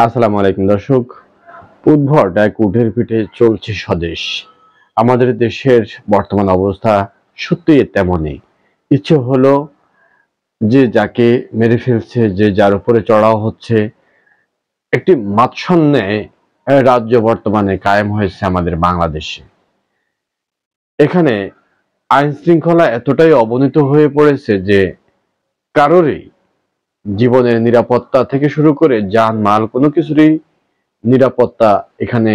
আসসালামু আলাইকুম দর্শক। উদ্ভট এক উটের পিঠে চলছে স্বদেশ। আমাদের দেশের বর্তমান অবস্থা সত্যিই তেমনই। ইচ্ছে হলো যে যাকে মেরে ফেলছে, যে যার উপরে চড়াও হচ্ছে, একটি মাৎসন্যায় রাজ্য বর্তমানে কায়েম হয়েছে আমাদের বাংলাদেশে। এখানে আইন শৃঙ্খলা এতটাই অবনীত হয়ে পড়েছে যে কারোরই জীবনের নিরাপত্তা থেকে শুরু করে যান মাল কোনো কিছুরই নিরাপত্তা এখানে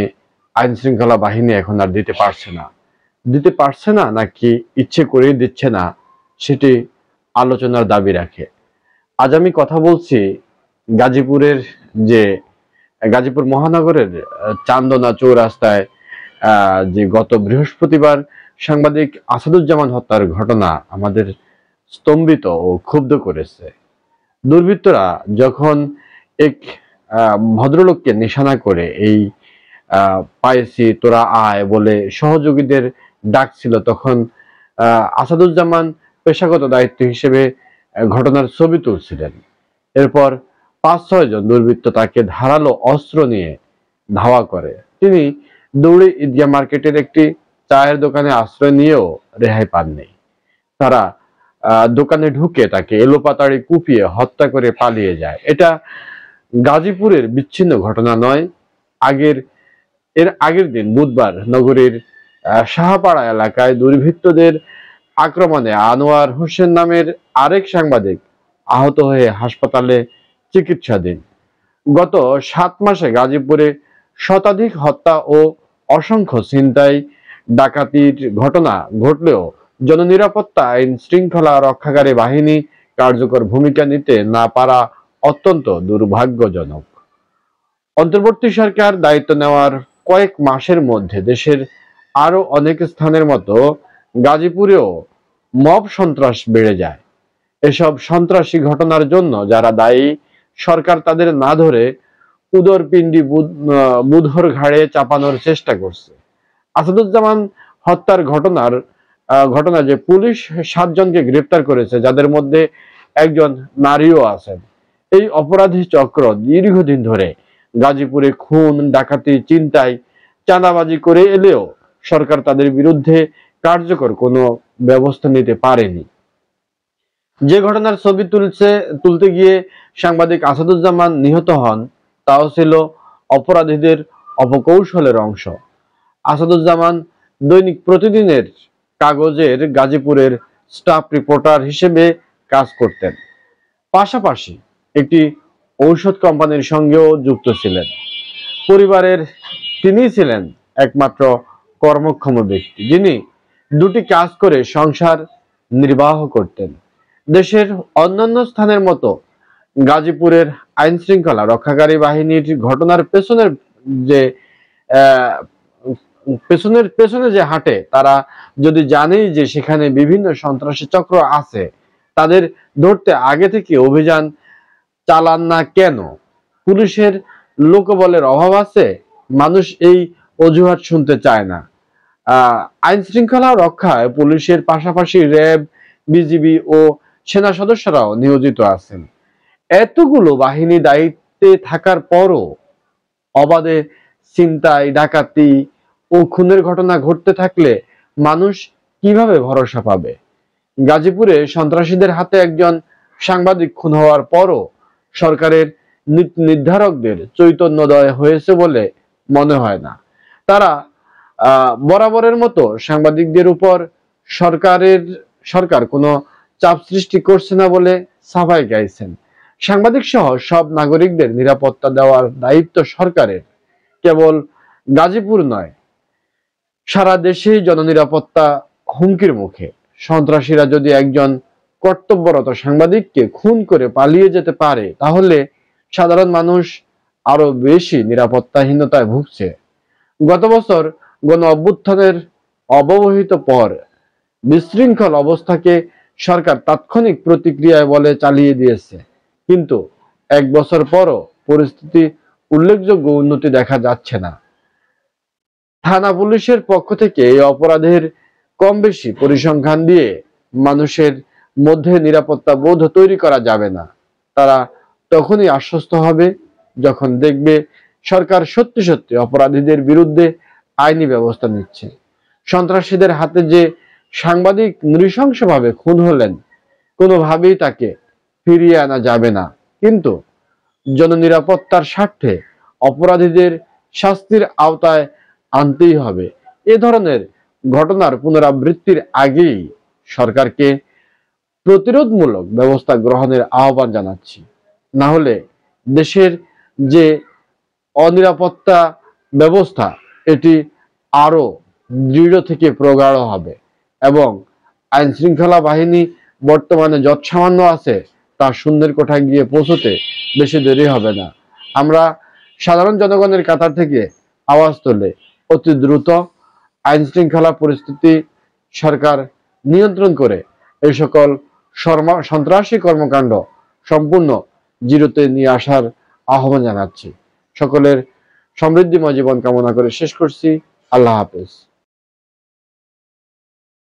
আইন শৃঙ্খলা বাহিনী এখন আর দিতে পারছে না নাকি ইচ্ছে করেই দিচ্ছে না, সেটি আলোচনার দাবি রাখে। আজ আমি কথা বলছি গাজীপুরের যে গাজীপুর মহানগরের চান্দনা চৌরাস্তায় যে গত বৃহস্পতিবার সাংবাদিক আসাদুজ্জামান হত্যার ঘটনা আমাদের স্তম্ভিত ও ক্ষুব্ধ করেছে। দুর্বৃত্তরা যখন এক ভদ্রলোককে নিশানা করে এই পাইছি তোরা আয় বলে সহযোগীদের ডাক ছিল, তখন আসাদুজ্জামান পেশাগত দায়িত্ব হিসেবে ঘটনার ছবি তুলছিলেন। এরপর ৫-৬ জন দুর্বৃত্ত তাকে ধারালো অস্ত্র নিয়ে ধাওয়া করে। তিনি দৌড়ে ঈদগাহ মার্কেটের একটি চায়ের দোকানে আশ্রয় নিয়েও রেহাই পাননি। তারা দোকানে ঢুকে তাকে এলোপাতাড়ি কুপিয়ে হত্যা করে পালিয়ে যায়। এটা গাজীপুরের বিচ্ছিন্ন ঘটনা নয়। এর আগের দিন বুধবার নগরীর শাহপাড়া এলাকায় দুর্বৃত্তদের আক্রমণে আনোয়ার হোসেন নামের আরেক সাংবাদিক আহত হয়ে হাসপাতালে চিকিৎসাধীন। গত ৭ মাসে গাজীপুরে শতাধিক হত্যা ও অসংখ্য ছিনতাই ডাকাতির ঘটনা ঘটলেও জননিরাপত্তা আইন শৃঙ্খলা রক্ষাকারী বাহিনী কার্যকর ভূমিকা নিতে না পারা অত্যন্ত দুর্ভাগ্যজনক। অন্তর্বর্তী সরকার দায়িত্ব নেওয়ার কয়েক মাসের মধ্যে দেশের আরো অনেক স্থানের মতো গাজীপুরেও মব সন্ত্রাস বেড়ে যায়। এসব সন্ত্রাসী ঘটনার জন্য যারা দায়ী, সরকার তাদের না ধরে উদরপিণ্ডি বুধর ঘাড়ে চাপানোর চেষ্টা করছে। আসাদুজ্জামান হত্যার ঘটনা যে পুলিশ ৭ জনকে গ্রেপ্তার করেছে, যাদের মধ্যে একজন নারীও আছেন। এই অপরাধী চক্র দীর্ঘদিন ধরে গাজীপুরে খুন, ডাকাতি, ছিনতাই, চাঁদাবাজি করে এলেও সরকার তাদের বিরুদ্ধে কার্যকর কোনো ব্যবস্থা নিতে পারেনি। যে ঘটনার ছবি তুলতে গিয়ে সাংবাদিক আসাদুজ্জামান নিহত হন, তাও ছিল অপরাধীদের অপকৌশলের অংশ। আসাদুজ্জামান দৈনিক প্রতিদিনের কাগজের গাজীপুরের স্টাফ রিপোর্টার হিসেবে কাজ করতেন। পাশাপাশি একটি ঔষধ কোম্পানির সঙ্গেও যুক্ত ছিলেন। পরিবারের তিনিই ছিলেন একমাত্র কর্মক্ষম ব্যক্তি, যিনি দুটি কাজ করে সংসার নির্বাহ করতেন। দেশের অন্যান্য স্থানের মতো গাজীপুরের আইন শৃঙ্খলা রক্ষাকারী বাহিনীর ঘটনার যে পেছনে যে হাঁটে, তারা যদি জানেই যে সেখানে বিভিন্ন সন্ত্রাসী চক্র আছে, তাদের ধরতে আগে থেকে অভিযান চালান না কেন? পুলিশের লোকবলের অভাব আছে? মানুষ এই অজুহাত শুনতে চায় না। আইন শৃঙ্খলা রক্ষায় পুলিশের পাশাপাশি র্যাব, বিজিবি ও সেনা সদস্যরাও নিয়োজিত আছেন। এতগুলো বাহিনী দায়িত্বে থাকার পরও অবাধে ছিনতাই, ডাকাতি ও খুনের ঘটনা ঘটতে থাকলে মানুষ কিভাবে ভরসা পাবে? গাজীপুরে সন্ত্রাসীদের হাতে একজন সাংবাদিক খুন হওয়ার পরও সরকারের নির্ধারকদের চৈতন্যোদয় হয়েছে বলে মনে হয় না। তারা বরাবরের মতো সাংবাদিকদের উপর সরকার কোনো চাপ সৃষ্টি করছে না বলে সাফাই গাইছেন। সাংবাদিক সহ সব নাগরিকদের নিরাপত্তা দেওয়ার দায়িত্ব সরকারের। কেবল গাজীপুর নয়, সারা দেশেই জননিরাপত্তা হুমকির মুখে। সন্ত্রাসীরা যদি একজন কর্তব্যরত সাংবাদিককে খুন করে পালিয়ে যেতে পারে, তাহলে সাধারণ মানুষ আরো বেশি নিরাপত্তাহীনতায় ভুগছে। গত বছর গণ অভ্যুত্থানের অব্যবহিত পর বিশৃঙ্খল অবস্থাকে সরকার তাৎক্ষণিক প্রতিক্রিয়ায় বলে চালিয়ে দিয়েছে, কিন্তু ১ বছর পরও পরিস্থিতি উল্লেখযোগ্য উন্নতি দেখা যাচ্ছে না। থানা পুলিশের পক্ষ থেকে এই অপরাধের কম বেশি পরিসংখ্যান দিয়ে মানুষের মধ্যে নিরাপত্তা বোধ তৈরি করা যাবে না। তারা তখনই আশ্বস্ত হবে যখন দেখবে সরকার সত্যি সত্যি অপরাধীদের বিরুদ্ধে আইনি ব্যবস্থা নিচ্ছে। সন্ত্রাসীদের হাতে যে সাংবাদিক নৃশংসভাবে খুন হলেন, কোনোভাবেই তাকে ফিরিয়ে আনা যাবে না, কিন্তু জননিরাপত্তার স্বার্থে অপরাধীদের শাস্তির আওতায় আনতেই হবে। এ ধরনের ঘটনার পুনরাবৃত্তির আগেই সরকারকে প্রতিরোধমূলক ব্যবস্থা গ্রহণের আহ্বান জানাচ্ছি। না হলে দেশের যে অনিরাপত্তা ব্যবস্থা এটি আরো দৃঢ় থেকে প্রগাঢ় হবে এবং আইন শৃঙ্খলা বাহিনী বর্তমানে যৎসামান্য আছে তা শূন্যের কোঠায় গিয়ে পৌঁছতে বেশি দেরি হবে না। আমরা সাধারণ জনগণের কাতার থেকে আওয়াজ তুলে অতি দ্রুত আইন শৃঙ্খলা পরিস্থিতি সরকার নিয়ন্ত্রণ করে এই সকল সন্ত্রাসী কর্মকাণ্ড সম্পূর্ণ জিরোতে নিয়ে আসার আহ্বান জানাচ্ছি। সকলের সমৃদ্ধিময় জীবন কামনা করে শেষ করছি। আল্লাহ হাফেজ।